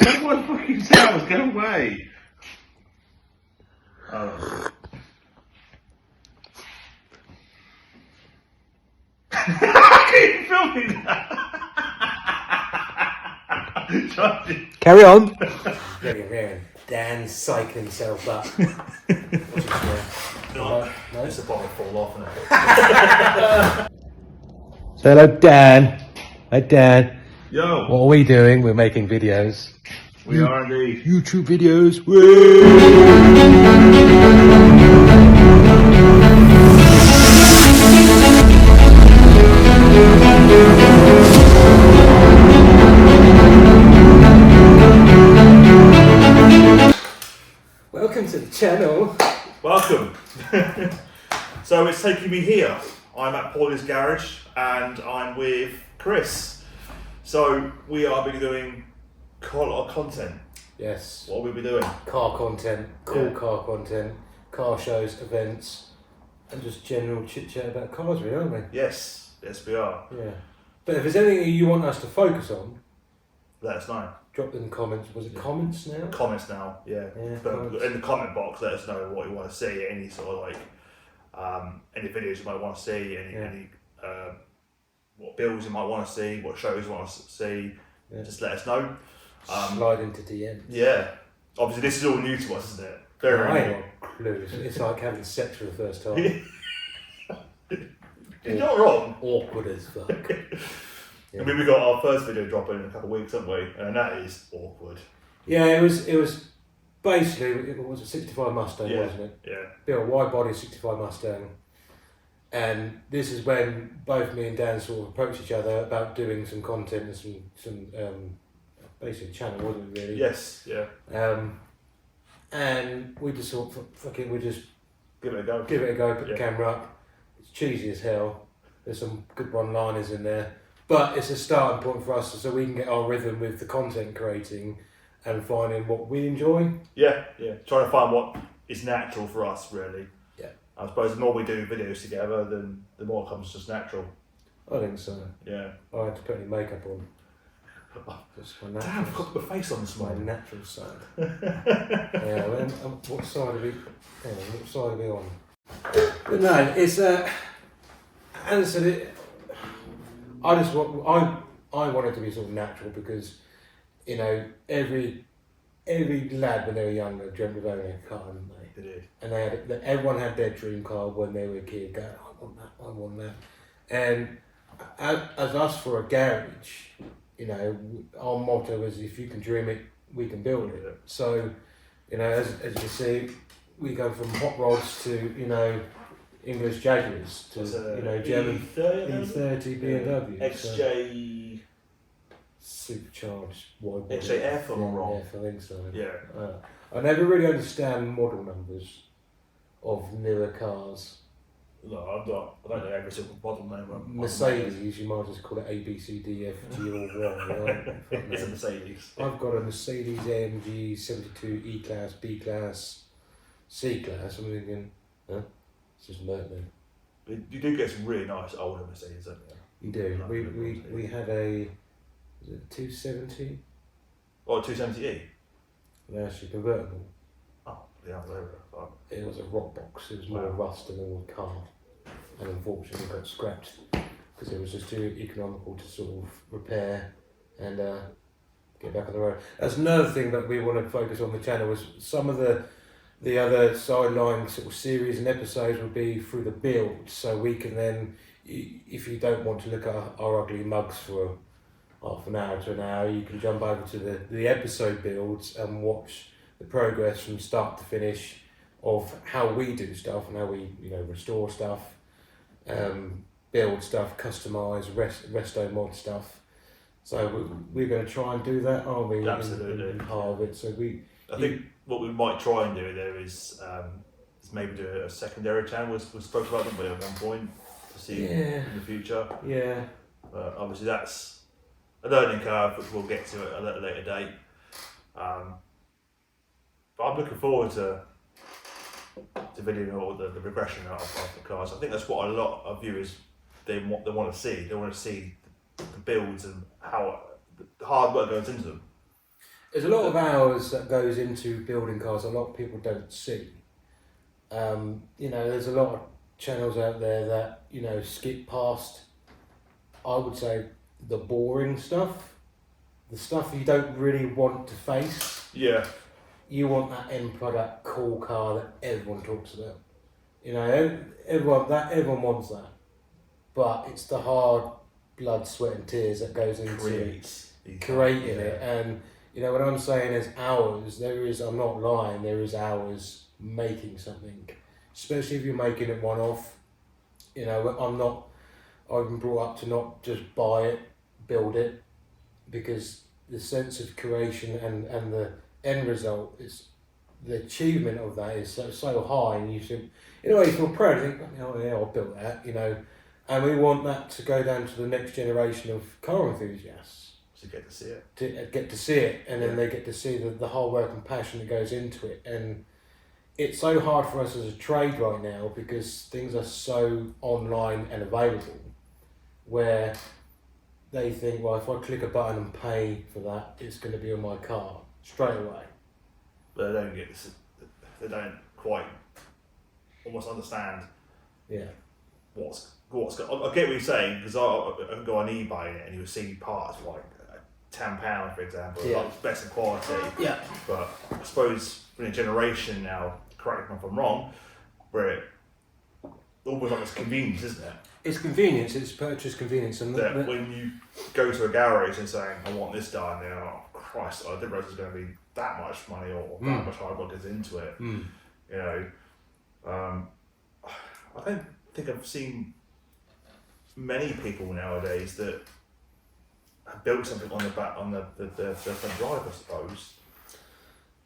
don't want fucking sounds. Go away. Oh. Keep filming that. Carry on. There, Dan psyched himself up. No, it's a bottle fall off, isn't it? So hello, Dan. Hi, Dan. Yo, What are we doing? We're making videos. we are indeed. YouTube videos. Welcome to the channel. Welcome. So it's taking me here. I'm at Paulie's Garage and I'm with Chris. So we are be doing quite a lot of content. Yes. What will we be doing? Car content, cool Yeah. car content, car shows, events, and just general chit chat about cars, really, aren't we? Yes, we are. Yeah. But if there's anything you want us to focus on, Let us know. drop in the comments. Was it comments now? Comments now, yeah. Yeah, But comments. in the comment box, let us know what you want to see. Any sort of like, any videos you might want to see. Any what builds you might want to see. What shows you want to see. Yeah. Just let us know. Slide into DMs. Yeah. Obviously, this is all new to us, isn't it? I Very ain't new. got a clue. It's like having sex for the first time. You're not wrong. Awkward as fuck. I mean, we got our first video dropping in a couple of weeks, haven't we? And that is awkward. Yeah, it was basically, it was a 65 Mustang, Yeah. wasn't it? Yeah. Built a wide body 65 Mustang. And this is when both me and Dan sort of approached each other about doing some content and some basically channel, wasn't it really? Yes. Yeah. And we just thought, fuck it, we just Give it a go. give it a go, put Yeah. the camera up. It's cheesy as hell. There's some good one-liners in there. But it's a starting point for us so we can get our rhythm with the content creating and finding what we enjoy. Yeah. Yeah. Trying to find what is natural for us, really. Yeah. I suppose the more we do videos together, then the more it comes just natural. I think so. Yeah. I had to put any makeup on. Just my Damn, natural, I've got my face on this my morning. natural side. Yeah, well, what side are we? Hang on, what side are we on? But no, it's as I said, I just want I want it to be sort of natural because you know every lad when they were younger dreamt of owning a car, didn't they? It is. And everyone had their dream car when they were a kid. Going, I want that. And as us for a garage, you know, our motto is if you can dream it, we can build it. Yeah. So, you know, as you see, we go from hot rods to English Jaguars to German E30 BMW. XJ. Supercharged wide body. XJF or wrong? Yes, I think so. Yeah. I never really understand model numbers of newer cars. No, I don't know every single model name. Mercedes, you might just call it A, B, C, D, F, G, or Y. It's a Mercedes. I've got a Mercedes AMG 72 E-Class, B-Class, C-Class. I'm thinking, huh? It's just Merton. You do get some really nice older Mercedes, don't you? You do. Like We had a, was it 270? Or 270e. They're actually convertible. Oh, yeah, whatever. It was a rock box. It was more Wow. rust than a car, and unfortunately got scrapped because it was just too economical to sort of repair and get back on the road. That's another thing that we want to focus on the channel. Was some of the other sideline sort of series and episodes would be through the build, so we can then, if you don't want to look at our ugly mugs for half an hour to an hour, you can jump over to the episode builds and watch the progress from start to finish of how we do stuff and how we restore stuff, build stuff, customise, resto mod stuff. So we're going to try and do that, aren't we? Absolutely. In part of it. So I think what we might try and do there is maybe do a secondary channel. We spoke about them at one point to see in the future. Yeah. But obviously that's a learning curve, which we'll get to at a later date. But I'm looking forward to videoing all the progression of the cars. I think that's what a lot of viewers they want to see. They want to see the builds and how the hard work goes into them. There's a lot of hours that goes into building cars. A lot of people don't see. There's a lot of channels out there that skip past. I would say the boring stuff, the stuff you don't really want to face. Yeah. You want that end product, cool car that everyone talks about. Everyone wants that, but it's the hard blood, sweat, and tears that goes into creating it. And what I'm saying is hours. I'm not lying. There is hours making something, especially if you're making it one off. I've been brought up to not just buy it, build it, because the sense of creation and the end result is the achievement of that is so high, and you should, in a way, you feel proud. You think, oh yeah, I built that, and we want that to go down to the next generation of car enthusiasts. To get to see it. To get to see it, and then they get to see the hard work and passion that goes into it. And it's so hard for us as a trade right now because things are so online and available, where they think, well, if I click a button and pay for that, it's going to be on my car straight away. But they don't quite almost understand. Yeah. What's I get what you're saying, because I can go on eBay and you will see parts for like £10, for example, like best in quality. Yeah. But I suppose in a generation now, correct me if I'm wrong, where it almost like it's convenience, isn't it? It's convenience. It's purchase convenience, and that when you go to a garage and saying, "I want this done," they're like, "Oh Christ, I didn't realise it was going to be that much money or that much hard work goes into it." I don't think I've seen many people nowadays that have built something on the back on the front drive, I suppose.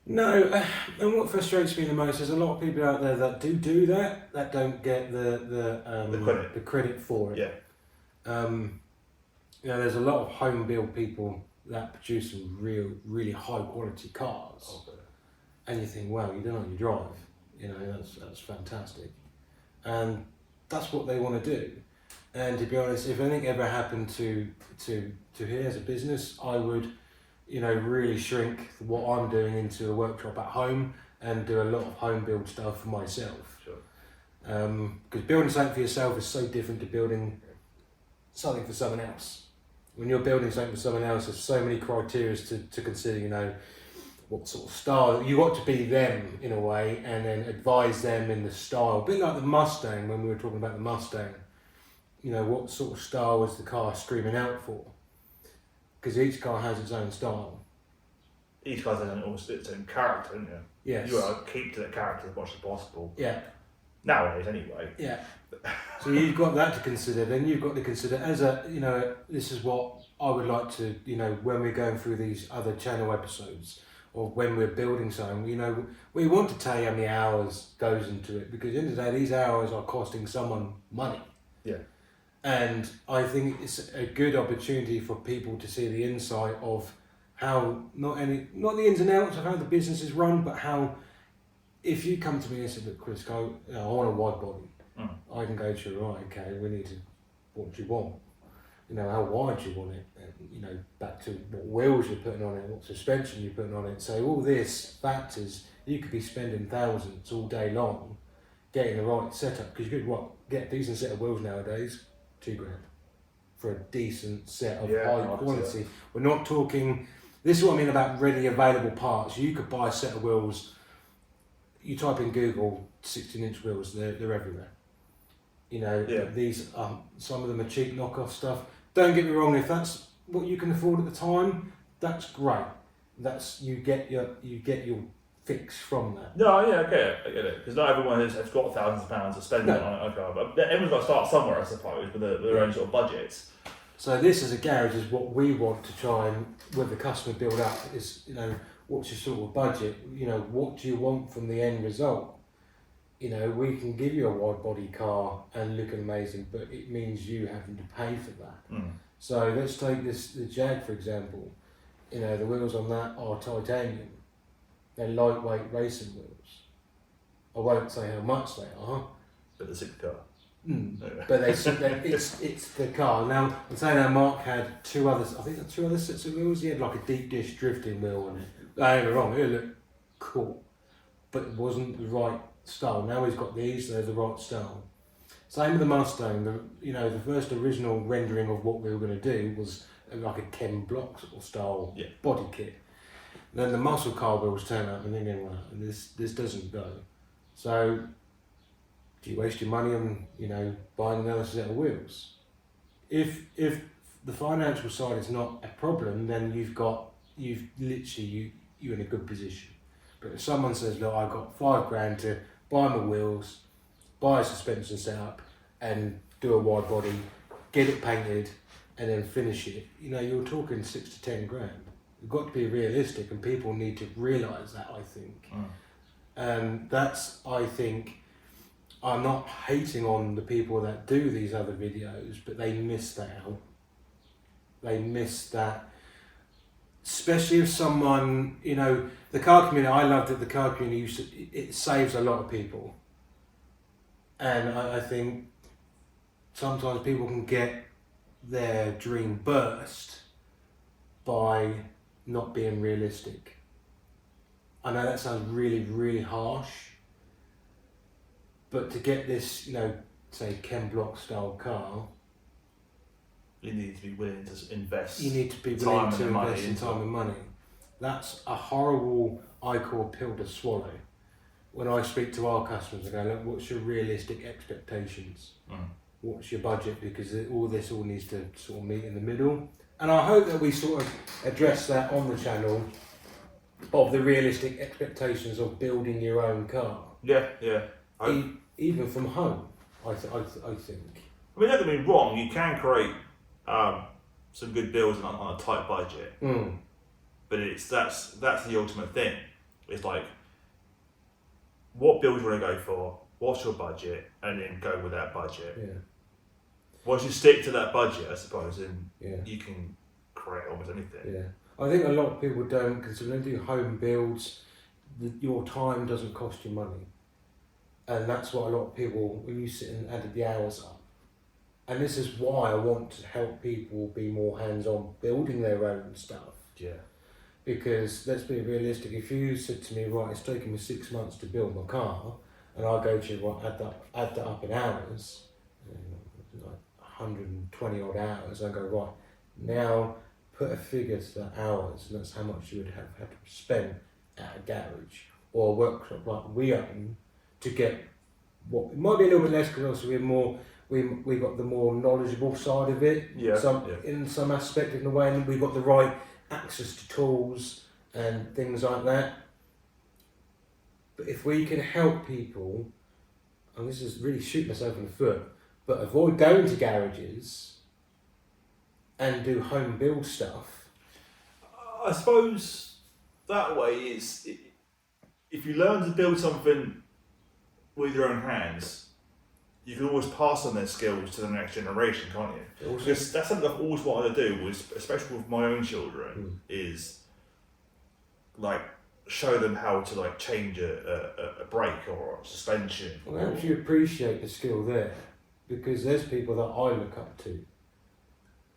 No, and what frustrates me the most is a lot of people out there that do that don't get the credit for it. Yeah. There's a lot of home build people that produce some really high quality cars, and you think, wow, you don't know you drive. That's fantastic, and that's what they want to do. And to be honest, if anything ever happened to here as a business, I would, really shrink what I'm doing into a workshop at home and do a lot of home build stuff for myself. Sure. Because building something for yourself is so different to building something for someone else. When you're building something for someone else, there's so many criteria to consider, what sort of style. You got to be them in a way, and then advise them in the style. A bit like the Mustang, when we were talking about the Mustang. What sort of style was the car screaming out for? Because each car has its own style. Each car has almost its own character, isn't it? Yes. You want to keep to that character as much as possible. Yeah. Nowadays, anyway. Yeah. So you've got that to consider. Then you've got to consider this is what I would like to, when we're going through these other channel episodes, or when we're building something, we want to tell you how many hours goes into it, because at the end of the day, these hours are costing someone money. Yeah. And I think it's a good opportunity for people to see the insight of how, not the ins and outs of how the business is run, but how, if you come to me and say, look, Chris, I want a wide body, I can go to you, right, okay, what do you want? How wide do you want it? And, back to what wheels you're putting on it, what suspension you're putting on it. So all this factors, you could be spending thousands all day long getting the right setup, because you could get a decent set of wheels nowadays, £2,000 for a decent set of high quality. We're not talking. This is what I mean about readily available parts. You could buy a set of wheels. You type in Google 16-inch wheels. They're everywhere. These some of them are cheap knockoff stuff. Don't get me wrong. If that's what you can afford at the time, that's great. That's you get your fix from that. No, yeah, I get it. Because not everyone has got thousands of pounds to spend on a car, but everyone's got to start somewhere, I suppose, with their own sort of budgets. So this as a garage is what we want to try and, with the customer, build up. Is what's your sort of budget? What do you want from the end result? We can give you a wide body car and look amazing, but it means you having to pay for that. So let's take the Jag for example. The wheels on that are titanium. They're lightweight racing wheels. I won't say how much they are. But it's a car. But it's the car. Now, I'm saying how Mark had two other sets of wheels. He had like a deep dish drifting wheel on it. Don't get me wrong, it looked cool, but it wasn't the right style. Now he's got these, they're the right style. Same with the Mustang. The first original rendering of what we were going to do was like a Ken Block sort of style body kit. Then the muscle car wheels turn up and then well, this doesn't go. So do you waste your money on buying another set of wheels? If the financial side is not a problem, then you're in a good position. But if someone says, look, I've got $5,000 to buy my wheels, buy a suspension setup, and do a wide body, get it painted, and then finish it, you're talking 6 to 10 grand. You've got to be realistic, and people need to realise that, I think. And that's, I think, I'm not hating on the people that do these other videos, but they miss that out. They miss that, especially if someone, the car community, I love that the car community, it saves a lot of people. And I think sometimes people can get their dream burst by not being realistic. I know that sounds really, really harsh, but to get this, say Ken Block style car, you need to be willing to invest. You need to be willing to invest in time and money. That's a horrible pill to swallow. When I speak to our customers, I go, look, what's your realistic expectations? What's your budget? Because all needs to sort of meet in the middle. And I hope that we sort of address that on the channel of the realistic expectations of building your own car. Yeah. Even from home, I think. I mean, don't get me wrong, you can create some good builds on a tight budget, but that's the ultimate thing. It's like, what build you want to go for, what's your budget, and then go with that budget. Yeah. Once you stick to that budget, I suppose, then you can create almost anything. Yeah, I think a lot of people don't, because when they do home builds, your time doesn't cost you money. And that's what a lot of people, when you sit and added the hours up. And this is why I want to help people be more hands-on building their own stuff. Yeah. Because let's be realistic, if you said to me, right, it's taken me 6 months to build my car, and I go to you, add that up in hours, like 120 odd hours, I go, right, now put a figure to the hours, and that's how much you would have had to spend at a garage or a workshop like we own to get what it might be a little bit less, because obviously we've got the more knowledgeable side of it, in some aspect of the way, and we've got the right access to tools and things like that. But if we can help people, and this is really shooting myself in the foot, but avoid going to garages and do home build stuff. I suppose that way is, if you learn to build something with your own hands, you can always pass on their skills to the next generation, can't you? Because that's something I've always wanted to do, especially with my own children, is like show them how to like change a brake or a suspension. Well, it helps you appreciate the skill there, because there's people that I look up to,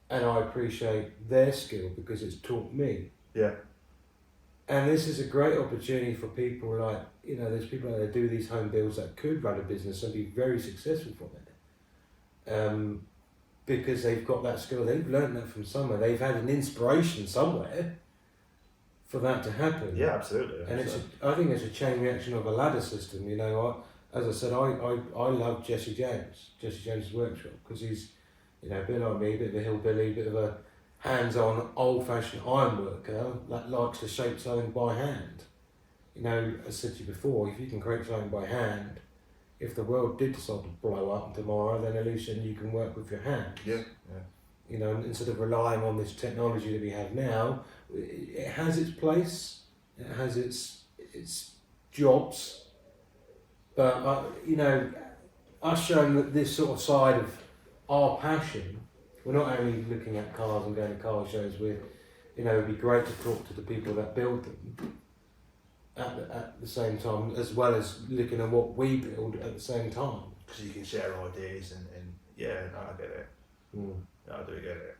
and I appreciate their skill because it's taught me. Yeah. And this is a great opportunity for people like, there's people that do these home builds that could run a business and be very successful from it. Because they've got that skill, they've learned that from somewhere, they've had an inspiration somewhere for that to happen. Yeah, absolutely. And I think it's a chain reaction of a ladder system. As I said, I love Jesse James' workshop, because he's, a bit like me, a bit of a hillbilly, a bit of a hands-on, old-fashioned iron worker that likes to shape something by hand. As I said to you before, if you can create something by hand, if the world did decide to blow up tomorrow, then at least you can work with your hands. Yeah. Instead of relying on this technology that we have now, it has its place, it has its jobs, but us showing that this sort of side of our passion, we're not only looking at cars and going to car shows, it'd be great to talk to the people that build them at the same time, as well as looking at what we build at the same time. Because you can share ideas and I get it. I do get it.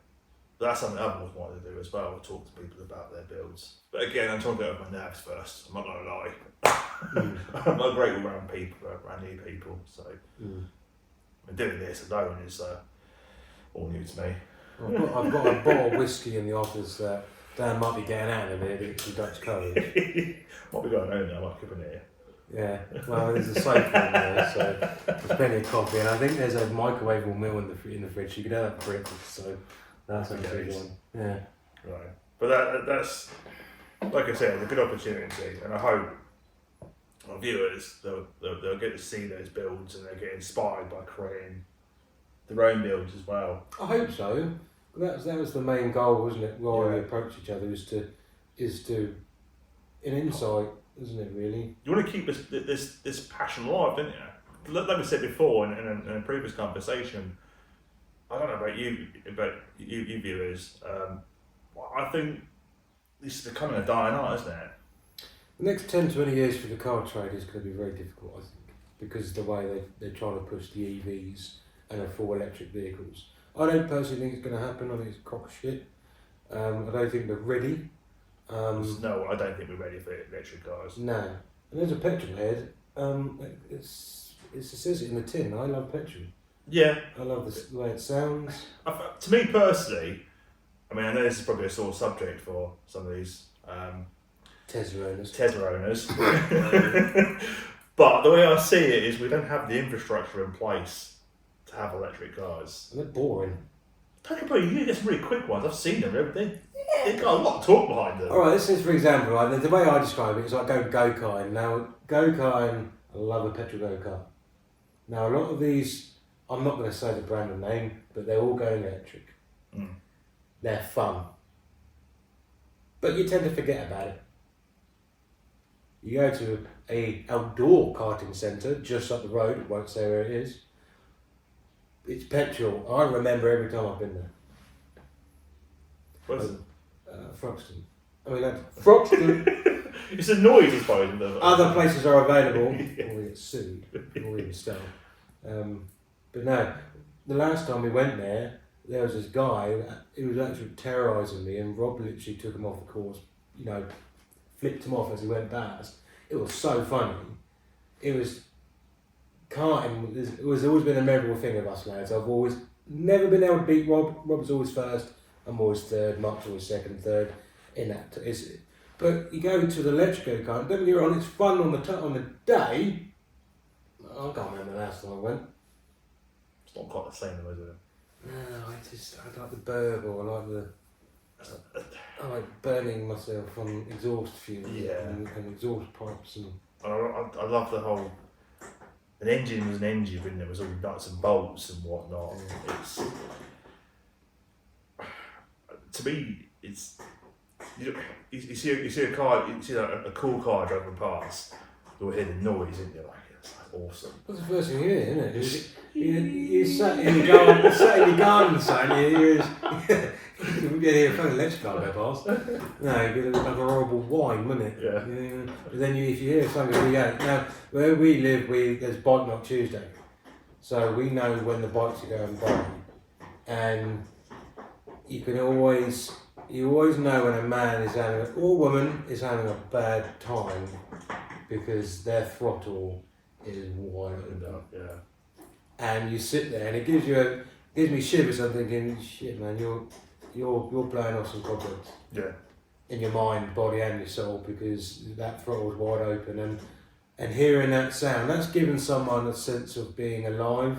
that's something I've always wanted to do as well, talk to people about their builds. But again, I'm trying to get over my nerves first, I'm not going to lie. I'm not great around people, around new people, so doing this alone is all new to me. I've got a bottle of whiskey in the office that Dan might be getting out of it if he Dutch courage. Might be going home now, I might keep in here. Yeah, well, there's a sofa in there, so there's plenty of coffee, and I think there's a microwavable meal in the fridge. You could have that for breakfast, so that's a good one. Yeah. Right. But that's, like I said, a good opportunity, and I hope our viewers, they'll get to see those builds and they'll get inspired by creating their own builds as well. I hope so. That was the main goal, wasn't it? While we approach each other, is to an insight, isn't it? Really. You want to keep this passion alive, don't you? Like we said before in a previous conversation, I don't know about you viewers. I think this is becoming a dying art, isn't it? The next 10, 20 years for the car trade is going to be very difficult, I think, because of the way they're trying to push the EVs and the full electric vehicles. I don't personally think it's going to happen. I think it's crock shit. I don't think they're ready. No, I don't think we're ready for electric cars. No. And there's a petrol head. It says it in the tin. I love petrol. Yeah. I love the way it sounds. To me personally, I mean, I know this is probably a sore subject for some of these Tesla owners. But the way I see it is we don't have the infrastructure in place to have electric cars. And they're boring. Talk about you get some really quick ones. I've seen them. They've got a lot of talk behind them. Alright, this is for example, right, the way I describe it is like go-karting. Now, go-karting, I love a petrol go-kart. Now, a lot of these, I'm not going to say the brand and name, but they're all going electric. They're fun. But you tend to forget about it. You go to a outdoor karting centre just up the road, won't say where it is. It's petrol. I remember every time I've been there. What is it? Froxton. I mean, Froxton. It's a noise, I suppose. Other places are available. Or we get sued. Or we get stolen. But no, the last time we went there, there was this guy who was actually terrorising me, and Rob literally took him off the course, flipped him off as he went past. It was so funny. It was karting. It was always been a memorable thing of us lads. I've always never been able to beat Rob. Rob's always first. I'm always third. Mark's always second, third. In that, but you go to the electric go kart. Don't get me wrong. It's fun on the day. I can't remember the last time I went. It's not quite the same, though, is it? No, I like the burgle. I like burning myself on exhaust fumes and exhaust pipes and. I love the whole. An engine was an engine, and there was all nuts and bolts and whatnot. It's to me, it's you see a car, you see a cool car driving past. You'll hear the noise, and you're like, it's like awesome. That's the first thing you hear, isn't it? You sat in your garden, son. You hear a fucking electric car go past. No, it'd be like a horrible whine, wouldn't it? Yeah. But then if you hear something really out. Now, where we live, there's Bike Knock Tuesday. So we know when the bikes are going by. And you always know when a man is or woman is having a bad time because their throttle is wide open. Yeah. And you sit there, and it gives me shivers. I'm thinking, shit, man, you're blowing off some cobwebs. Yeah. In your mind, body, and your soul, because that throttle's wide open, and hearing that sound, that's given someone a sense of being alive.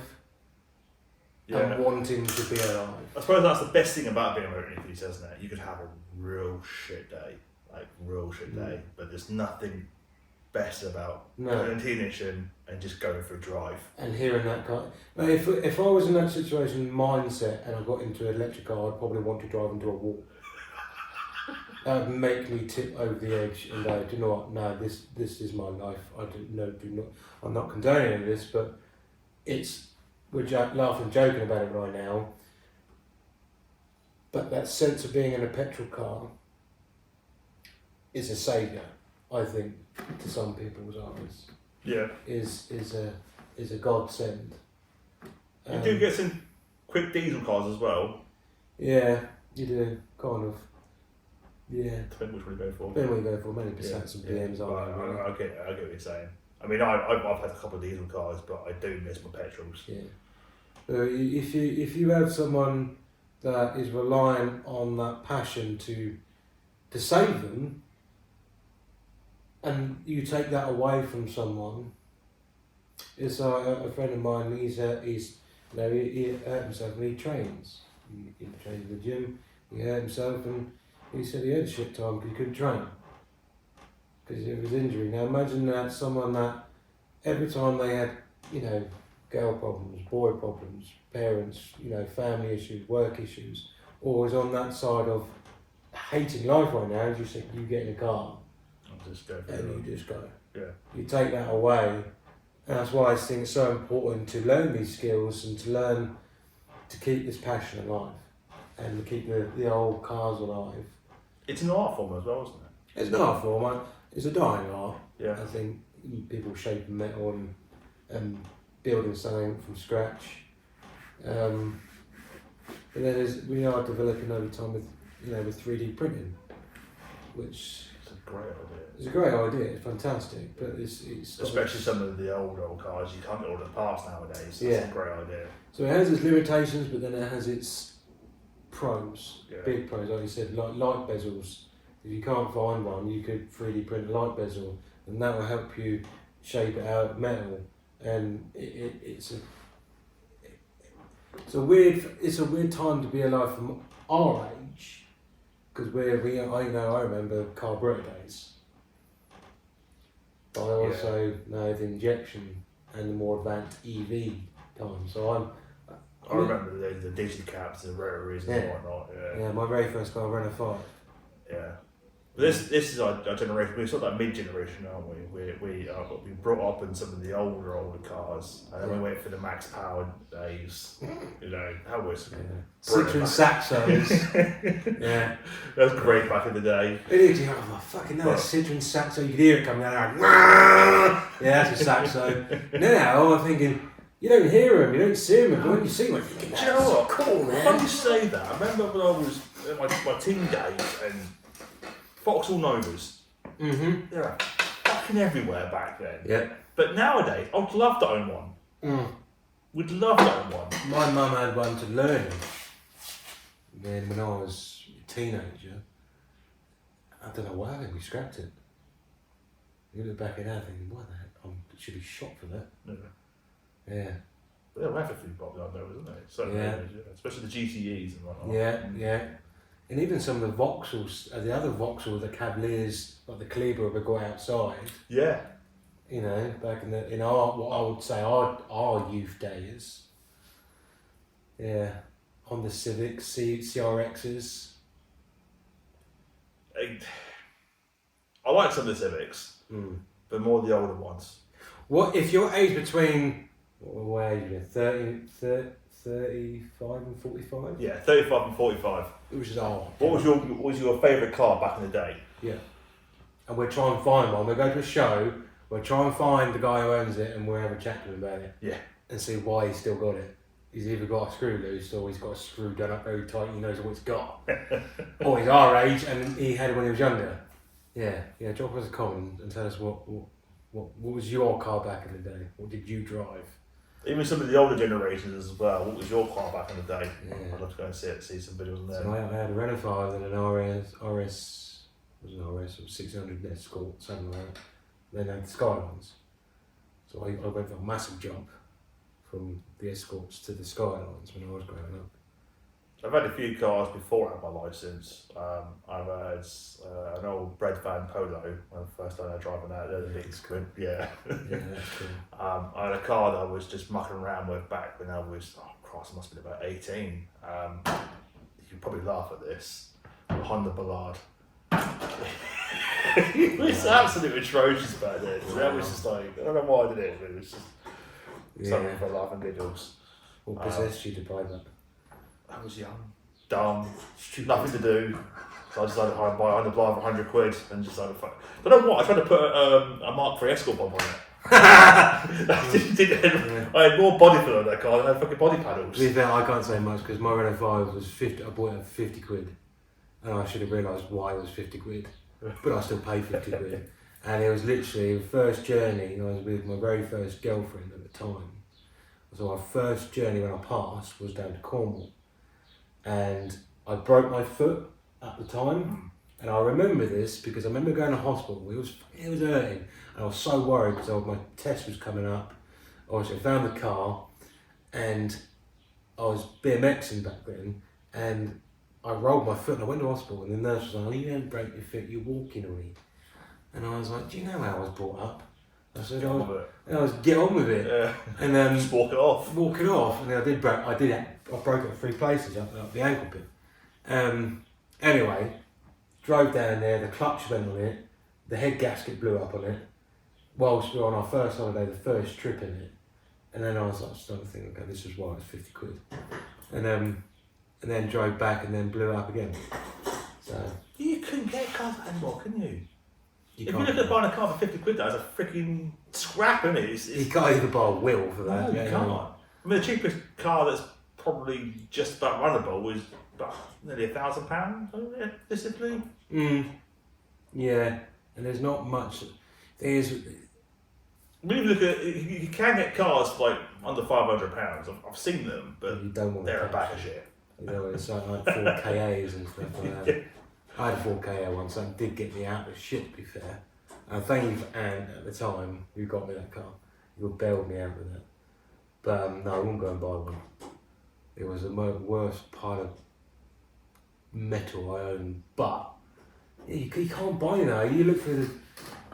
Yeah. And wanting to be alive. I suppose that's the best thing about being a motor enthusiast, isn't it? You could have a real shit day, but there's nothing better about going into ignition and just going for a drive. And hearing that car. Now, if I was in that situation mindset and I got into an electric car, I'd probably want to drive into a wall. That would make me tip over the edge and go, do you know what? No, this is my life. I'm not condoning any of this, but we're laughing, joking about it right now. But that sense of being in a petrol car is a saviour, I think, to some people's eyes. Yeah. Is a godsend. You do get some quick diesel cars as well. Yeah. You do, kind of. Yeah. Depends which one you go for. Then we go for many Passats and BMs, But aren't we? Really? I get what you're saying. I mean, I've had a couple of diesel cars, but I do miss my petrols. Yeah. So if you have someone that is relying on that passion to save them, and you take that away from someone, it's a friend of mine. He hurt himself and he trains. He trains in the gym. He hurt himself and he said he had a shit time because he couldn't train because of his injury. Now imagine that someone that every time they had, girl problems, boy problems, parents, family issues, work issues, or was on that side of hating life right now, you get in a car Just go for and you just go. Yeah. You take that away, and that's why I think it's so important to learn these skills and to learn to keep this passion alive and to keep the old cars alive. It's an art form as well, isn't it? It's an art form. It's a dying art. Yeah. I think people shaping metal and building something from scratch. But then we are developing over time with 3D printing, which It's a great idea. is a great idea. It's fantastic, but it's Especially some of the old cars, you can't get all the parts nowadays. That's Yeah. a great idea. So it has its limitations, but then it has its pros, Yeah. big pros. Like you said, like light bezels. If you can't find one, you could 3D print a light bezel, and that will help you shape it out of metal. And it's a weird time to be alive from our age, because I remember carburetor days. But I also know the injection and the more advanced EV time. So I remember the diesel caps, the rotaries and Yeah. whatnot. yeah, my very first car, Renault 5. Yeah. But this is our generation. We're sort of that mid-generation, aren't we? We brought up in some of the older cars, and then we went for the max power days. That was Citroen Saxos. Yeah. that was great back in the day. It is, fucking no, But- Citroen Saxo, you could hear it coming out like, "Wah!" Yeah, that's a Saxo. Now I'm thinking, you don't hear them, you don't see them, but when you see them, I'm thinking, Do you know what? cool, Funny man. you say that. I remember when I was in my teen days and Vauxhall Novas. Mm-hmm. They were fucking everywhere back then. Yeah. But nowadays, I'd love to own one. Mm. Would love to own one. My mum had one to learn. Then when I was a teenager, I don't know why, I think we scrapped it. You look back at that thinking, why the heck? I should be shot for that. Yeah. Yeah. They're worth a few bob like that, isn't they? So Yeah. especially the GTEs and whatnot. Yeah. And even some of the Vauxhalls, the other Vauxhall, the Cavaliers, like the Kleber we got outside, Yeah. back in our, what I would say our youth days. Yeah. Honda Civics, CRXs. I like some of the Civics, but more the older ones. What if your age between, what age are you, 35 and 45? Yeah, 35 and 45. Which is old. What was your favourite car back in the day? Yeah. And we'll try and find one. We'll go to a show, we'll try and find the guy who owns it and we'll have a chat to him about it. Yeah. And see why he's still got it. He's either got a screw loose or he's got a screw done up very tight, he knows what it's got. Or he's our age and he had it when he was younger. Yeah, drop us a comment and tell us what was your car back in the day? What did you drive? Even some of the older generations as well. What was your car back in the day? Yeah. I'd love to go and see some videos on there. So I had a Renault 5 and an RS, it was 600 Escort, something like that. Then I had the Skylines. So I went for a massive jump from the Escorts to the Skylines when I was growing up. I've had a few cars before I had my licence. I've had an old Bread Van Polo when I first started driving out. They're the big screen. Yeah. Yeah, that's cool. I had a car that I was just mucking around with back when I was, I must have been about 18. You can probably laugh at this. A Honda Ballard. It was absolutely atrocious back then. That was just like, I don't know why I did it, but it was just something for laughing giggles. What possessed you to buy that? I was young, dumb, nothing to do. So I decided to buy a Honda Ballard for £100 and just decided, I don't know what, I tried to put a Mark III Escort bomb on it. I had more body filler on that car than I had fucking body To panels. be fair, I can't say much because my Renault 5 was 50. I bought it for 50 quid, and I should have realised why it was 50 quid, but I still paid 50 quid. And it was literally the first journey. I was with my very first girlfriend at the time. So our first journey when I passed was down to Cornwall, and I broke my foot at the time. And I remember this because I remember going to hospital. It was hurting, and I was so worried because my test was coming up. Obviously, I found the car, and I was BMXing back then, and I rolled my foot and I went to hospital, and the nurse was like, "Oh, you don't break your foot, you're walking on it." And I was like, "Do you know how I was brought up?" I said, "Get on with it." Yeah. And Just walk it off. walking off, and I broke it 3 places up the ankle bit. Anyway, drove down there, the clutch went on it, the head gasket blew up on it, whilst we were on our first holiday, the first trip in it. And then I was like, starting to think, okay, this is why it's 50 quid. And then drove back and then blew up again. So You couldn't get cars anymore, can you? you If can't. you look at buying a car for 50 quid, that's a freaking scrap, isn't it? You can't even buy a wheel for that. No, you can't. I mean, the cheapest car that's probably just about runnable was about nearly £1,000, discipline. Yeah, and there's not much. There's When you look at, you can get cars for like under £500. I've seen them, but you don't want they're a to bag of shit. You know, it's like 4KAs and stuff like that. I had a 4KA once, and it did get me out of shit, to be fair. And thank you for Anne at the time who got me that car. You bailed me out with it. But no, I wouldn't go and buy one. It was the worst pile of metal I owned. But yeah, you can't buy now. You look through the.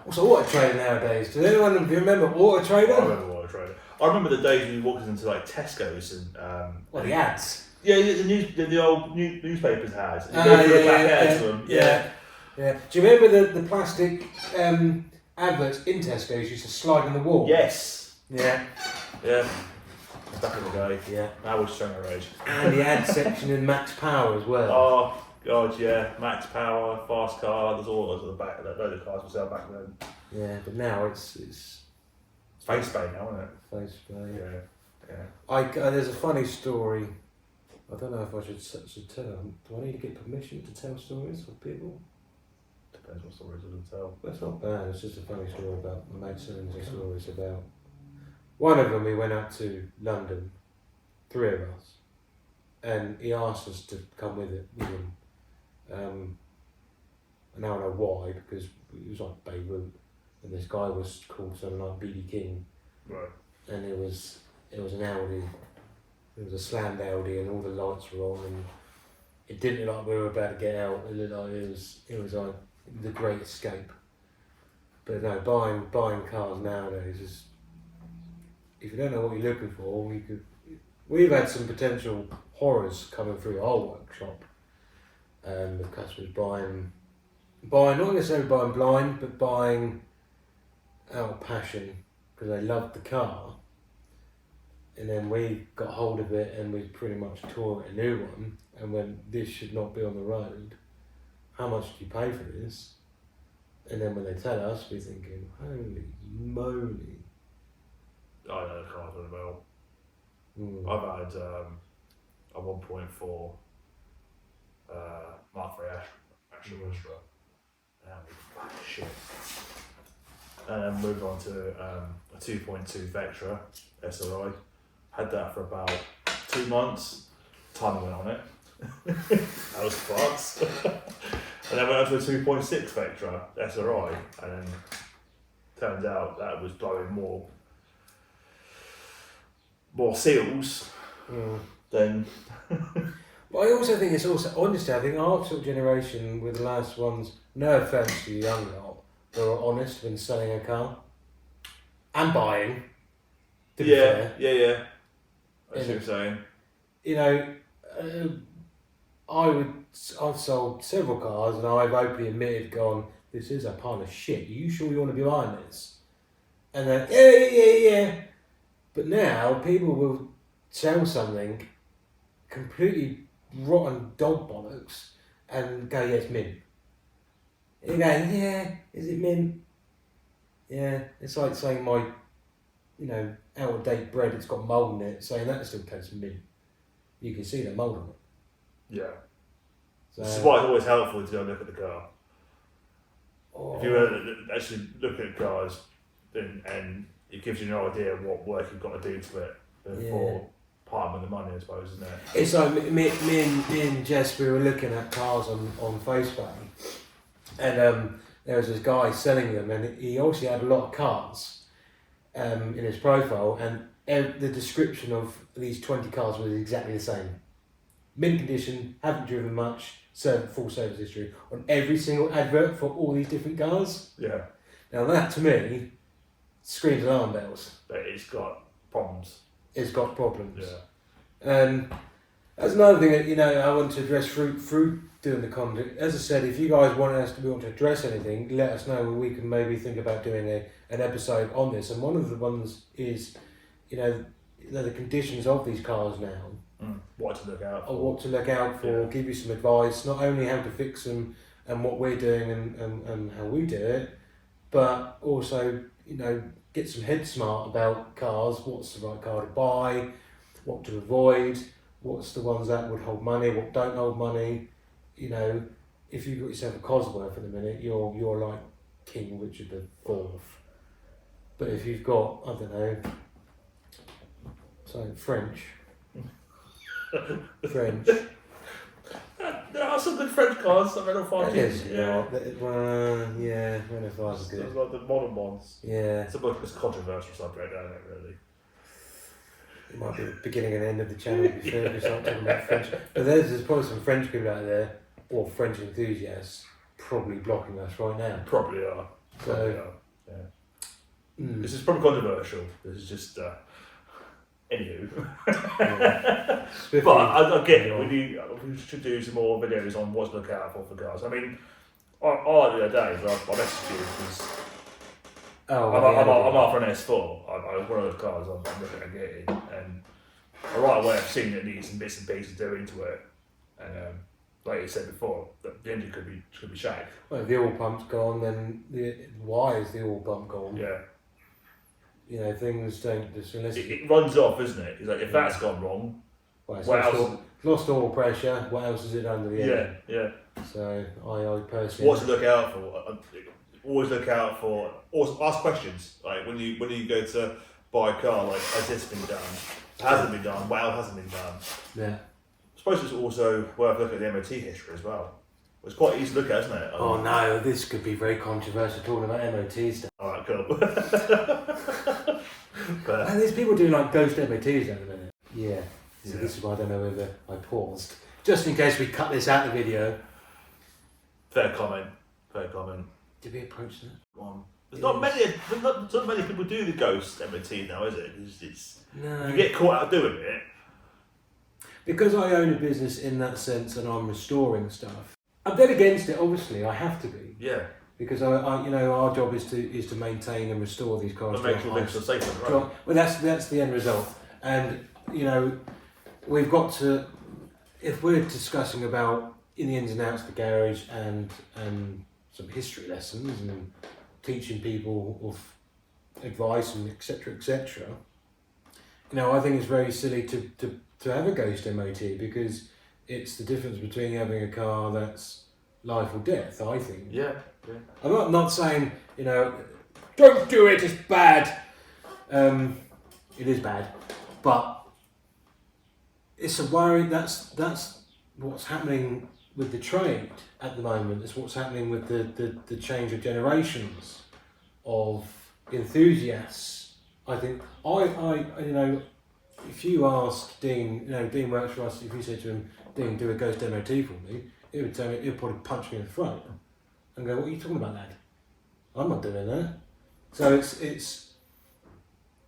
What's Auto Trader nowadays? Does anyone remember Auto Trader? I remember Auto Trader. I remember the days when you walked into like Tesco's and Well, the ads. yeah, the old newspapers had. You Ah, go through the yeah, back yeah, ads of them. Yeah. Do you remember the plastic adverts in Tesco's used to slide on the wall? Yes. Yeah. Yeah. Back in the day. Yeah. Now we're showing our age. And the ad section in Max Power as well. Oh god, yeah. Max Power, Fast Car. There's all those at the back. Load of cars we sell back then. Yeah, but now it's Face paint now, isn't it? face value. Yeah. There's a funny story. I don't know if I should tell them. Do I need to get permission to tell stories of people? Depends what stories I can tell. That's not bad. It's just a funny story about my mate telling me stories about. One of them, we went out to London, 3 of us, and he asked us to come with him. And I don't know why, because it was like Beirut, and this guy was called something like BB King, Right. and it was an Audi. It was a slammed Audi, and all the lights were on, and it didn't look like we were about to get out. It looked like it was like the great escape. But no, buying cars nowadays is, if you don't know what you're looking for, we've had some potential horrors coming through our workshop. The customers buying not necessarily buying blind, but buying out of passion because they loved the car. And then we got hold of it and we pretty much tore it a new one and went, this should not be on the road. How much do you pay for this? And then when they tell us, we're thinking, holy moly. I know the cars really well. Mm. I've had a 1.4 Mark III Astra Astra. Shit. And then moved on to a 2.2 Vectra SRI. Had that for about 2 months. Timing went on it. That was fucked. And then went on to a 2.6 Vectra SRI, and then turned out that was blowing more seals than. But I also think it's also, honestly, I think our sort of generation were the last ones, no offence to the young lot, that were honest when selling a car and buying. To be fair. Yeah. I see what you're saying. You know, I've sold several cars and I've openly admitted, gone, this is a pile of shit. Are you sure you want to be buying this? And then, yeah. But now people will sell something completely rotten dog bollocks and go, yeah, it's mint. And you go, yeah, is it mint? Yeah, it's like saying my out of date bread, it's got mould in it, saying that still tastes mint. You can see the mould on it. Yeah. So, This is why it's always helpful to go and look at the car. oh, If you actually look at cars, and it gives you an idea of what work you've got to do to it before parting with the money, I suppose, isn't it? It's like me and Jess, we were looking at cars on Facebook, and there was this guy selling them, and he obviously had a lot of cars in his profile, and the description of these 20 cars was exactly the same. Mint condition, haven't driven much, full service history on every single advert for all these different cars. Yeah. Now that to me screams alarm bells. But it's got problems. It's got problems. Yeah. That's another thing that I want to address through doing the content. As I said, if you guys want to address anything, let us know. We can maybe think about doing an episode on this. And one of the ones is, the conditions of these cars now. What to look out for. Or what to look out for. Yeah. Give you some advice, not only how to fix them and what we're doing and how we do it, but also get some head smart about cars. What's the right car to buy? What to avoid? What's the ones that would hold money? What don't hold money? If you've got yourself a Cosworth at the minute, you're like King Richard IV. But if you've got, I don't know, something French. There are some good French cars, some Renault 5 Yes, yeah. Renault 5's good. It's like the modern ones. Yeah, It's a controversial subject, isn't it, really? it might be the beginning and end of the channel if we start talking about French. But there's probably some French people out there, or French enthusiasts, probably blocking us right now. Probably are. So, This is probably controversial. This is just... Anywho. But I get it. We should do some more videos on what to look out for cars. I mean, the other day, I messaged you because I'm after an S4. I was one of the cars I'm looking at getting, and right away I've seen it needs some bits and pieces doing to it, and like you said before, the engine could be shagged. Well, if the oil pump's gone, then why is the oil pump gone? Yeah. Things don't just unless It runs off, isn't it? It's like if that's gone wrong, well, it's what else? lost oil pressure. What else is it under the engine? Yeah. So I personally. What to look out for? Always look out for. Always ask questions. Like when you go to buy a car, like has this been done? Hasn't been done. What else hasn't been done? Yeah. I suppose it's also worth looking at the MOT history as well. It's quite easy to look at, isn't it? Oh no, this could be very controversial talking about MOT stuff. Alright, cool. But, And there's people doing like ghost MOTs at the minute. Yeah. So this is why I don't know whether I paused. Just in case we cut this out of the video. fair comment. Did we approach that? There's not many people do the ghost MOT now, is it? It's No. you get caught out doing it. Because I own a business in that sense and I'm restoring stuff. I'm dead against it, obviously, I have to be. Yeah. Because our job is to maintain and restore these cars. And make sure things are safe, right? Well, that's the end result. And we've got to, if we're discussing about in the ins and outs of the garage and some history lessons and teaching people of advice and etc. I think it's very silly to have a ghost MOT because it's the difference between having a car that's life or death, I think. Yeah. I'm not saying, don't do it, it's bad. It is bad. But it's a worry, that's what's happening with the trade at the moment. It's what's happening with the change of generations of enthusiasts. I think, if you ask Dean, Dean works for us, if you said to him, Dean, do a ghost MOT for me, he would tell me, he'd probably punch me in the throat and go, what are you talking about, lad? I'm not doing that. So it's It's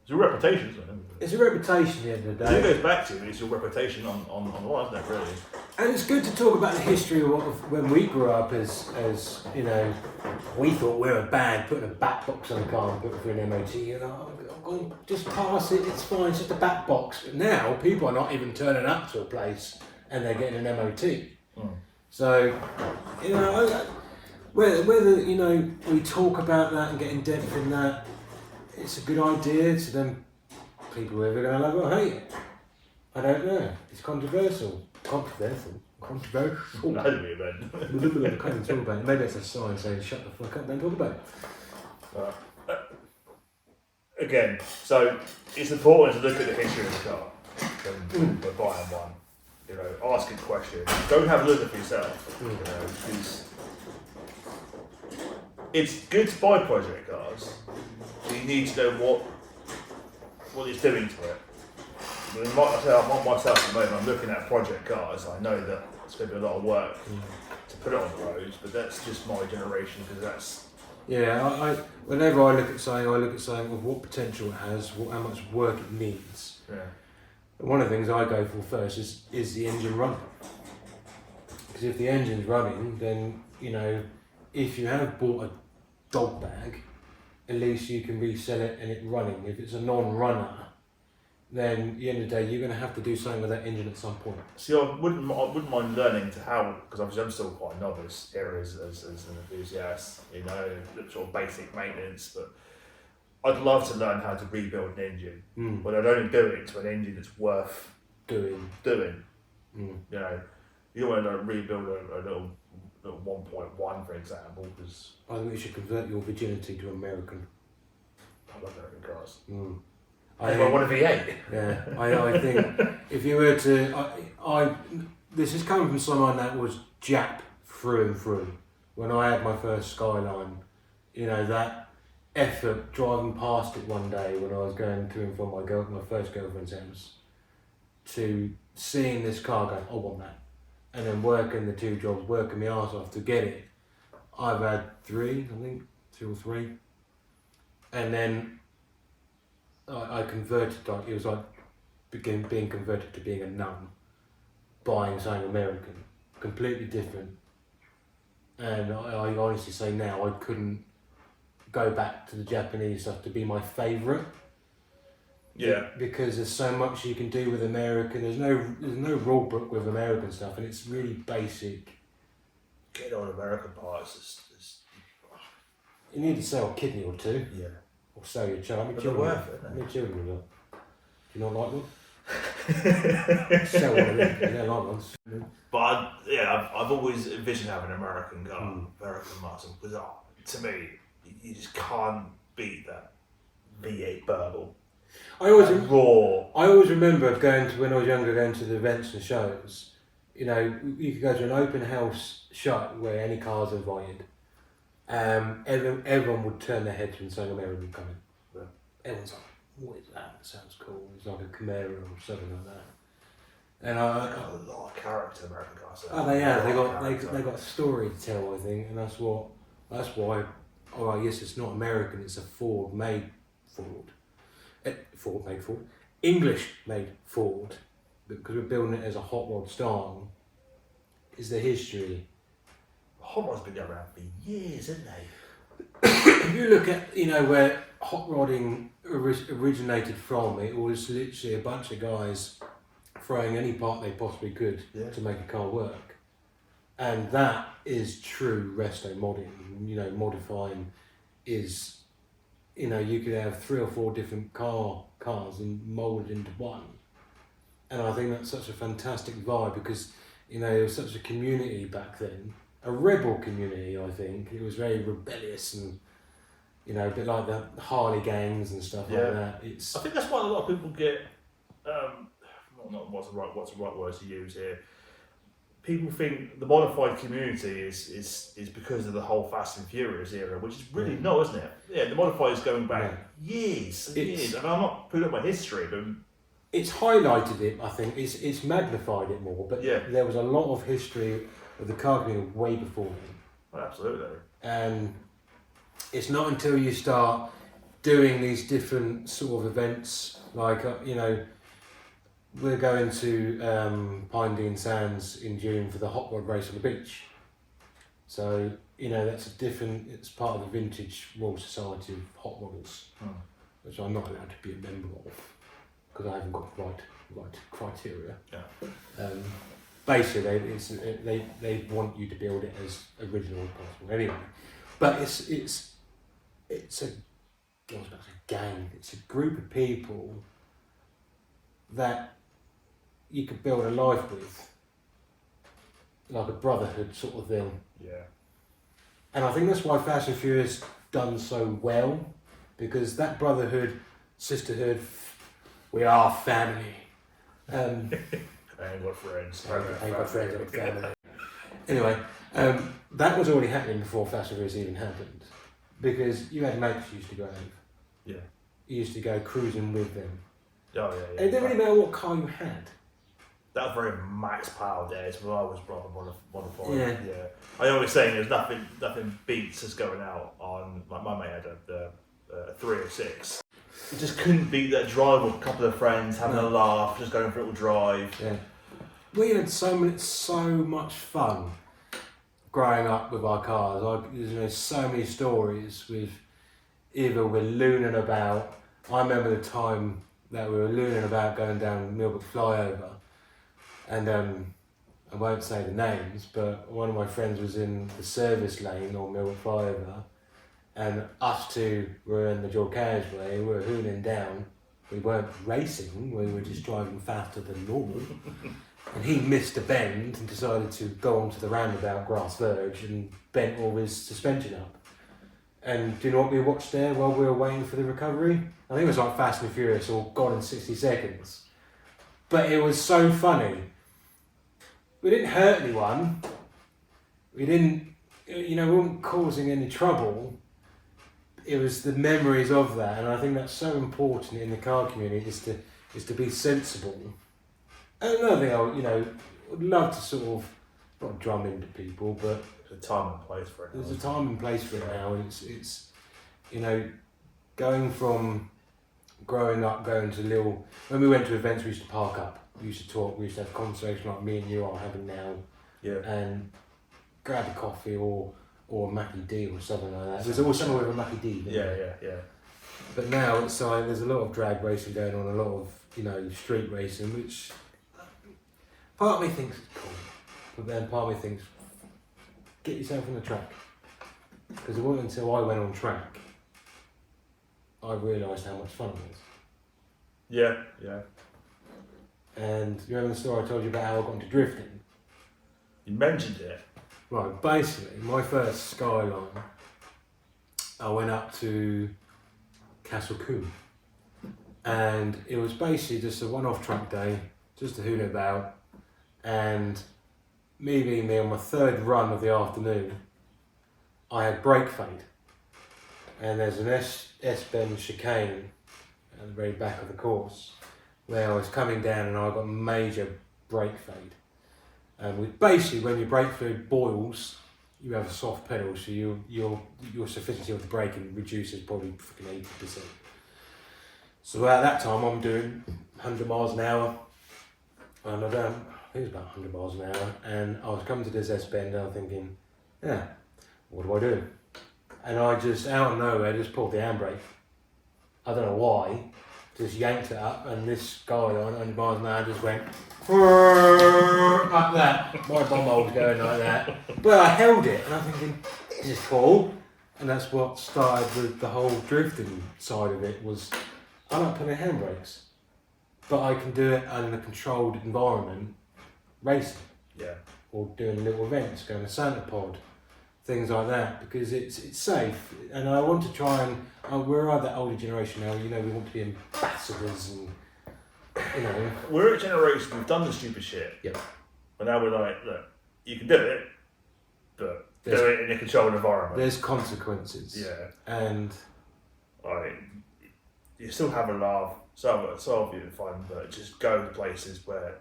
your reputation, isn't it? It's a reputation at the end of the It day. goes back to it's your reputation on the line, isn't it, really? And it's good to talk about the history of when we grew up as we thought we were bad, putting a back box on a car and putting it through an MOT, I'm going, just pass it, it's fine, it's just a back box. But now people are not even turning up to a place and they're getting an MOT. So, whether we talk about that and get in depth in that, it's a good idea to them. People are either going to love it or hate it. I don't know. It's controversial. Controversial. I know what you meant. I can't even talk about it. Maybe it's a sign saying shut the fuck up, don't talk about it. Again, so it's important to look at the history of the car when we're buying one. You know, asking questions. Don't have a look at it yourself. You know, because it's good to buy project cars. But you need to know what it's doing to it. I mean, I'm myself at the moment. I'm looking at project cars. I know that it's going to be a lot of work to put it on the roads, but that's just my generation because that's. Yeah, I whenever I look at something of what potential it has, how much work it needs. Yeah. One of the things I go for first is the engine running. Because if the engine's running, then, you know, if you have bought a dog bag, at least you can resell it and it's running. If it's a non-runner, then at the end of the day, you're going to have to do something with that engine at some point. See, I wouldn't mind learning to how, because obviously I'm still quite a novice here as an enthusiast, you know, sort of basic maintenance, but I'd love to learn how to rebuild an engine, but I'd only do it to an engine that's worth doing. You know, you don't want to rebuild a little 1.1, for example, because I think you should convert your virginity to American. I love American cars. I want a V8. Yeah, I think if you were to, this is coming from someone that was Jap through and through. When I had my first Skyline, you know, that effort driving past it one day when I was going to and from my first girlfriend's house, to seeing this car going, I want that, and then working the two jobs, working my arse off to get it. I've had 3 or 3, and then I converted, like it was like being converted to being a nun, buying something American, completely different. And I honestly say now I couldn't go back to the Japanese stuff to be my favourite. Yeah. Because there's so much you can do with American. There's no rule book with American stuff, and it's really basic. Getting on American parts is You need to sell a kidney or two. yeah. Or sell your child. But they're worth it, How many children you got? Do you not like one? Sell one of them. You don't like ones. But I've always envisioned having an American car, American muscle, because to me, you just can't beat that V8 Burble. I always remember when I was younger, going to the events and shows. You know, you could go to an open house show where any cars are invited. Everyone would turn their heads when something American coming. Yeah. Everyone's like, "What is that? It sounds cool." It's like a Camaro or something like that. And I got a lot of character, American cars. they have. They got a story to tell, I think, and that's why. Oh, yes, it's not American. It's a Ford-made Ford. Ford-made Ford. English-made Ford, because we're building it as a hot rod style. Is the history. Hot rod's been around for years, hasn't they? If you look at, you know, where hot rodding originated from, it was literally a bunch of guys throwing any part they possibly could to make a car work. And that is true resto modding. You know, modifying is, you know, you could have 3 or 4 different cars and moulded into one. And I think that's such a fantastic vibe because, you know, there was such a community back then. A rebel community, I think. It was very rebellious and, you know, a bit like the Harley gangs and stuff like that. I think that's why a lot of people get, what's the right word to use here? People think the modified community is because of the whole Fast and Furious era, which is really not, isn't it? Yeah, the modified is going back years and years. And I'm not putting up my history, but it's highlighted it, I think. It's magnified it more, but there was a lot of history of the car community way before then. Well, absolutely. And it's not until you start doing these different sort of events, like, you know, we're going to Pinedene Sands in June for the hot rod race on the beach. So, you know, it's part of the Vintage Royal Society of Hot Rodders, which I'm not allowed to be a member of, because I haven't got the right criteria. Yeah. Basically, they want you to build it as original as possible. Anyway, but it's a I was about to say gang. It's a group of people that you could build a life with, like a brotherhood sort of thing. Yeah. And I think that's why Fast and Furious done so well, because that brotherhood, sisterhood, we are family. I ain't got friends. Ain't got friends, I've got family. Anyway, that was already happening before Fast and Furious even happened, because you had mates you used to go out with. Yeah. You used to go cruising with them. Oh yeah. It didn't really matter what car you had. That was very max power days when I was rather modified. Yeah. Yeah. I always saying there's nothing beats us going out on. Like my mate had a 306. You just couldn't beat that drive with a couple of friends having a laugh, just going for a little drive. Yeah. We had so much fun growing up with our cars. There's so many stories with either we're looning about. I remember the time that we were looning about going down Millbrook Flyover, and I won't say the names, but one of my friends was in the service lane on Millbrook Flyover, and us two were in the dual carriageway. We were hooning down. We weren't racing, we were just driving faster than normal. And he missed a bend and decided to go onto the roundabout grass verge and bent all his suspension up. And do you know what we watched there while we were waiting for the recovery? I think it was like Fast and Furious, all gone in 60 seconds. But it was so funny. We didn't hurt anyone. We weren't causing any trouble. It was the memories of that, and I think that's so important in the car community is to be sensible. And another thing I would love to sort of not drum into people, but There's a time and place for it. there's a time and place for it now. It's going from growing up, going to when we went to events, we used to park up, we used to talk, we used to have a conversation like me and you are having now, Yeah. and grab a coffee or a Mackie D or something like that. There's always someone with a Mackie D. Yeah. But now it's like there's a lot of drag racing going on, a lot of street racing, which part of me thinks is cool, but then part of me thinks get yourself on the track, because it wasn't until I went on track I realised how much fun it was. Yeah. And you remember the story I told you about how I got into drifting? You mentioned it. Right, basically, my first Skyline, I went up to Castle Coombe, and it was basically just a one-off track day, just to hoot about, and me being me on my third run of the afternoon, I had brake fade, and there's an S-bend chicane at the very back of the course, where I was coming down and I got major brake fade. Basically, when your brake fluid boils, you have a soft pedal, so your sufficiency of the braking reduces probably freaking 80%. So at that time, I'm doing 100 miles an hour, and I think it was about 100 miles an hour, and I was coming to this S-bend, and I'm thinking, yeah, what do I do? And I just, out of nowhere, just pulled the handbrake. I don't know why, just yanked it up, and this guy on 100 miles an hour just went like that. My bomb hole was going like that. But I held it, and I'm thinking, this is cool. And that's what started the whole drifting side of it, was I like putting handbrakes, but I can do it in a controlled environment, racing, Yeah. or doing little events, going to Santa Pod, things like that, because it's safe. And I want to try and, we're at that older generation now, we want to be ambassadors and, We're a generation, we've done the stupid shit. Yep. But now we're like, look, you can do it, but do it in a controlled environment. There's consequences. Yeah. And you still have a laugh, some of you fun, but just go to places where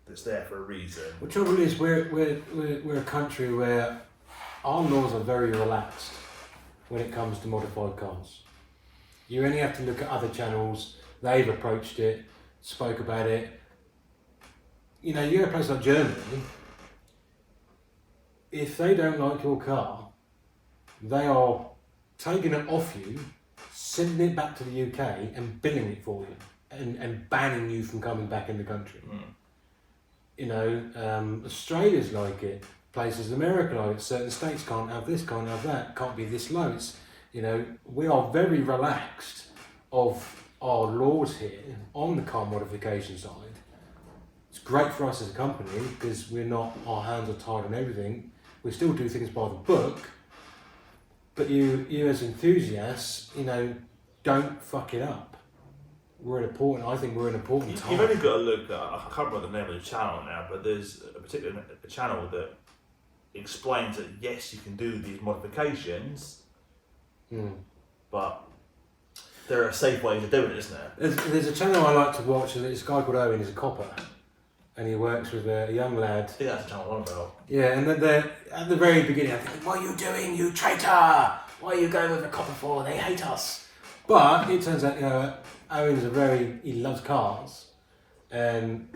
it's there for a reason. the trouble is, we're a country where our laws are very relaxed when it comes to modified cars. You only have to look at other channels. They've approached it, spoke about it. You go to a place like Germany, if they don't like your car, they are taking it off you, sending it back to the UK and billing it for you, and banning you from coming back in the country. Australia's like it, places in America like it, certain states can't have this, can't have that, can't be this low. You know, we are very relaxed of our laws here on the car modification side. It's great for us as a company because our hands are tied on everything. We still do things by the book, but you as enthusiasts, you know, don't fuck it up. I think we're an important time. You've only got to look at, I can't remember the name of the channel now, but there's a particular channel that explains that yes, you can do these modifications, but there are safe ways of doing it, isn't there? There's a channel I like to watch, and it's a guy called Owen, he's a copper, and he works with a young lad. I think that's the channel I'm about. Yeah, and they're at the very beginning, I'm thinking, what are you doing, you traitor? Why are you going with a copper for? They hate us. But it turns out, you know, Owen's he loves cars, and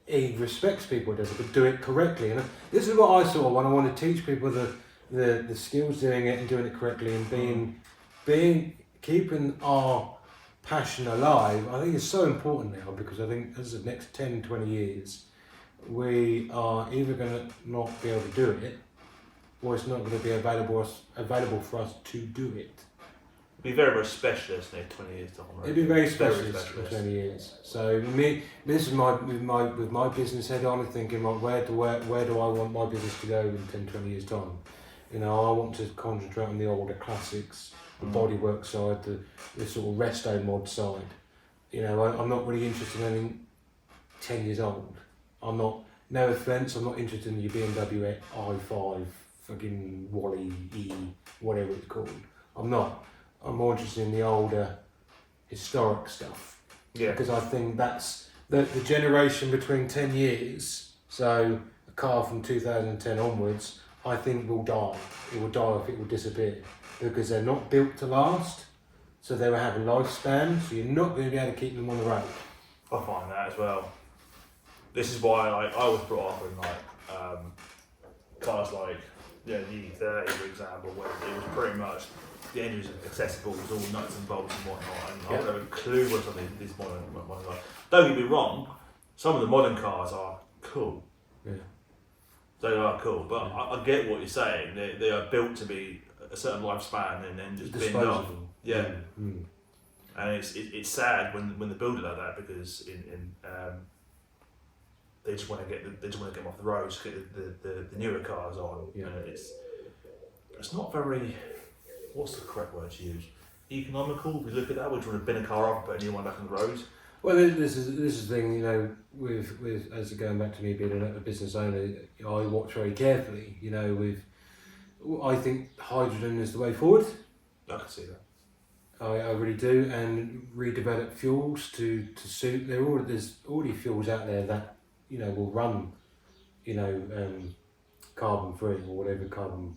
he respects people who does it, but do it correctly. And this is what I saw when I want to teach people the skills doing it and doing it correctly, and keeping our passion alive. I think it's so important now, because I think as the next 10, 20 years, we are either going to not be able to do it, or it's not going to be available for us to do it. Be very, very specialist in 20 years time. Right? It'd be very specialist in 20 years. So this is with my business head on, thinking, like, where do I want my business to go in 10, 20 years time? You know, I want to concentrate on the older classics, the bodywork side, the sort of resto mod side. You know, I'm not really interested in anything 10 years old. No offence, I'm not interested in your BMW i5, fucking Wally E, whatever it's called. I'm not. I'm more interested in the older, historic stuff. Yeah. Because I think that's the generation between 10 years, so a car from 2010 onwards, I think will die. It will die if it will disappear. Because they're not built to last, so they will have a lifespan, so you're not going to be able to keep them on the road. I find that as well. This is why I was brought up in cars like the E30, for example, where it was pretty much the engine was accessible, it was all nuts and bolts and whatnot, and I don't have a clue what some of these modern are. Don't get me wrong, some of the modern cars are cool. Yeah. They are cool, but I get what you're saying. They are built to be a certain lifespan and then just binned off. Yeah. Mm. And it's sad when they build it like that, because they just want to get them off the road, just get the newer cars on. Yeah. And it's not very, what's the correct word to use? Economical. If you look at that, we're trying to bin a car off and put a new one back on the road. Well, this is the thing, you know, with as going back to me being a business owner, I watch very carefully. You know, I think hydrogen is the way forward. I can see that. I really do, and redevelop fuels to suit. There's already fuels out there that, you know, will run, you know, carbon free, or whatever carbon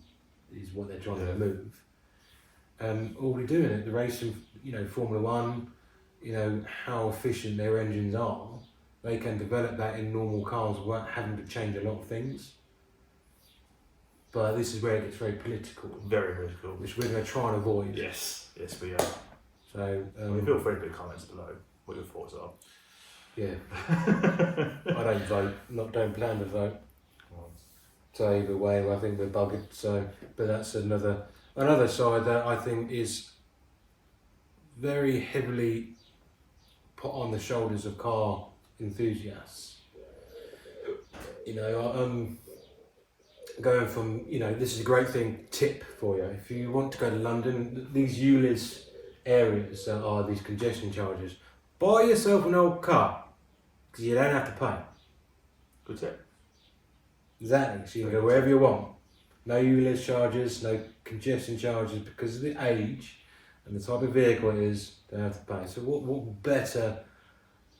is what they're trying to remove. Already doing it. The racing, you know, Formula One, you know, how efficient their engines are. They can develop that in normal cars without having to change a lot of things. But this is where it gets very political. Very, very cool. Which we're going to try and avoid. Yes, we are. So feel free to put comments below what your thoughts are. Yeah. I don't vote. Don't plan to vote. So either way, I think we're buggered. So, but that's another side that I think is very heavily put on the shoulders of car enthusiasts. You know, going from, you know, this is a great tip for you. If you want to go to London, these ULEZ areas that are these congestion charges, buy yourself an old car, because you don't have to pay. Good tip. Exactly, so you can go wherever you want. No ULEZ charges, no congestion charges, because of the age and the type of vehicle it is, don't have to pay. So what better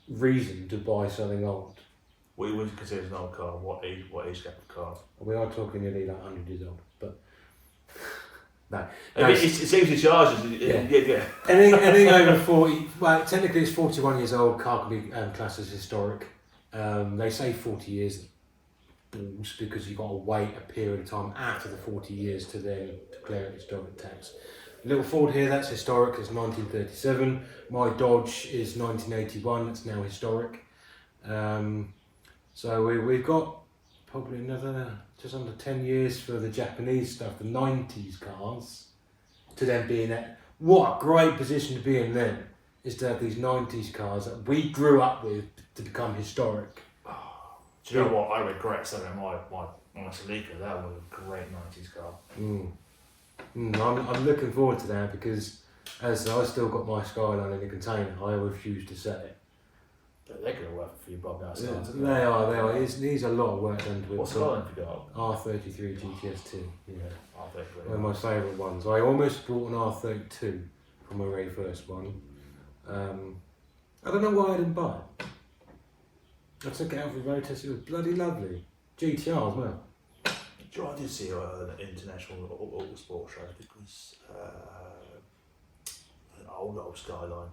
reason to buy something old? What you would consider an old car? What age gap of car? We are talking nearly like 100 years old, but no. It seems the charges. Yeah. Anything over 40, well, technically it's 41 years old, car can be classed as historic. They say 40 years, balls, because you've got to wait a period of time after the 40 years to then declare it historic tax. Little Ford here, that's historic, it's 1937. My Dodge is 1981, it's now historic. So we've got probably another just under 10 years for the Japanese stuff, the 90s cars. to then be in that. What a great position to be in then, is to have these 90s cars that we grew up with to become historic. Do you know what? I regret selling my Celica. That was a great 90s car. I'm looking forward to that because, as I still got my Skyline in a container, I refuse to sell it. But they're going to work for you, Bob, now. They are. It needs a lot of work done to it. What Skyline have you got? R33 GTS2. Yeah. R33. One of my favourite ones. I almost bought an R32 for my very first one. I don't know why I didn't buy it. I took it out for the road test. It was bloody lovely. GTR as well. Do you know, I did see an international auto sports show. I think it was an old Skyline.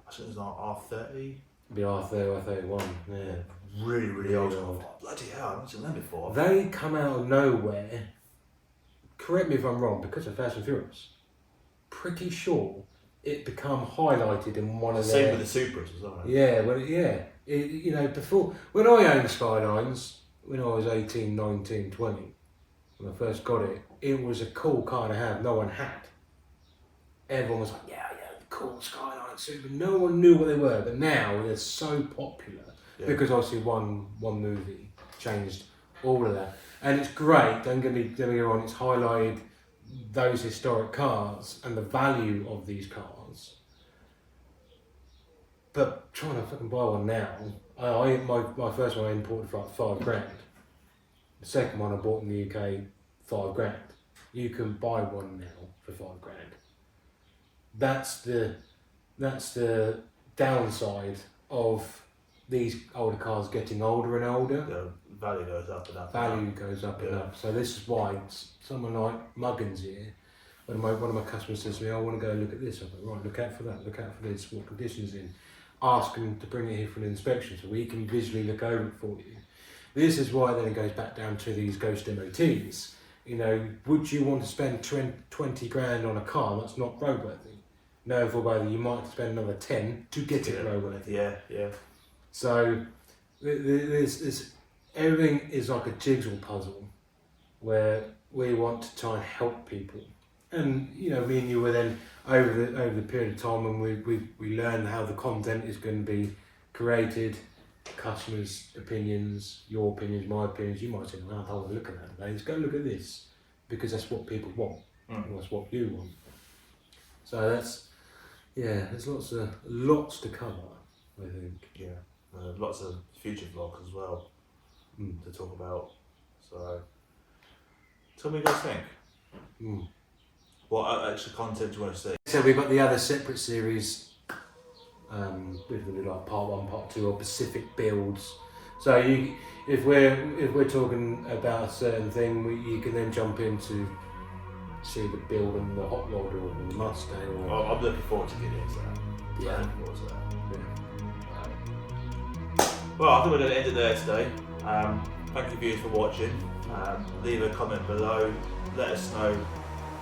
I think it was an R30. The R30, R31, yeah. Really old. Bloody hell, I've not seen them before. They come out of nowhere. Correct me if I'm wrong, because of Fast and Furious. Pretty sure it become highlighted in one of their... Same with the Supras as well. Yeah, before... When I owned Skylines, when I was 18, 19, 20, when I first got it, it was a cool car to have. No one had. Everyone was like, yeah, cool Skyline Super. No one knew what they were, but now they're so popular because obviously one movie changed all of that. And it's great, don't get me wrong, it's highlighted those historic cars and the value of these cars. But trying to fucking buy one now, my first one I imported for like $5,000. The second one I bought in the UK, $5,000. You can buy one now for $5,000. That's the downside of these older cars getting older and older. The value goes up and up. And up. So this is why someone like Muggins here, one of my customers says to me, I want to go look at this. I'm like, right, look out for that, look out for this, what conditions in. Ask him to bring it here for an inspection so we can visually look over it for you. This is why then it goes back down to these ghost MOTs. Would you want to spend 20 grand on a car that's not roadworthy? No, for whether you might spend another 10 to get it roadworthy. Yeah. So this everything is like a jigsaw puzzle where we want to try and help people. And me and you were then over the period of time when we learn how the content is going to be created, customers' opinions, your opinions, my opinions. You might say, "Oh, I don't want to look at that today. Let's go look at this," because that's what people want. And that's what you want. So there's lots to cover, I think. Yeah, lots of future vlogs as well to talk about. So, tell me what you guys think. What extra content do you want to see? So we've got the other separate series. We've got like part 1, part 2, or Pacific builds. So if we're talking about a certain thing, you can then jump into see the build on the hot rod or the Mustang. I'm looking forward to getting into that. Yeah. I'm looking forward to that. Well, I think we're going to end it there today. Thank you viewers for watching. Leave a comment below. Let us know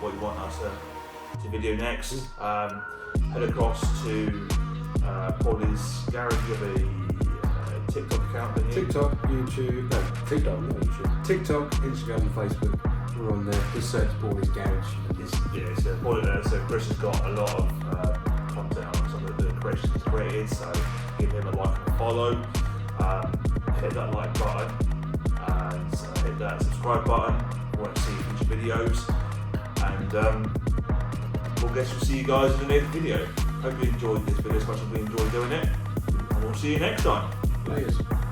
what you want us to video next. Head across to Paulie's Garage. You have a TikTok account, don't you? TikTok, Instagram and Facebook. We're on there. Just search Paulie's Garage. So Chris has got a lot of content on some of the creations he's created, so give him a like and a follow. Hit that like button and hit that subscribe button if you want to see future videos. And we'll see you guys in the next video. Hope you enjoyed this video as much as we enjoyed doing it. And we'll see you next time. Laters.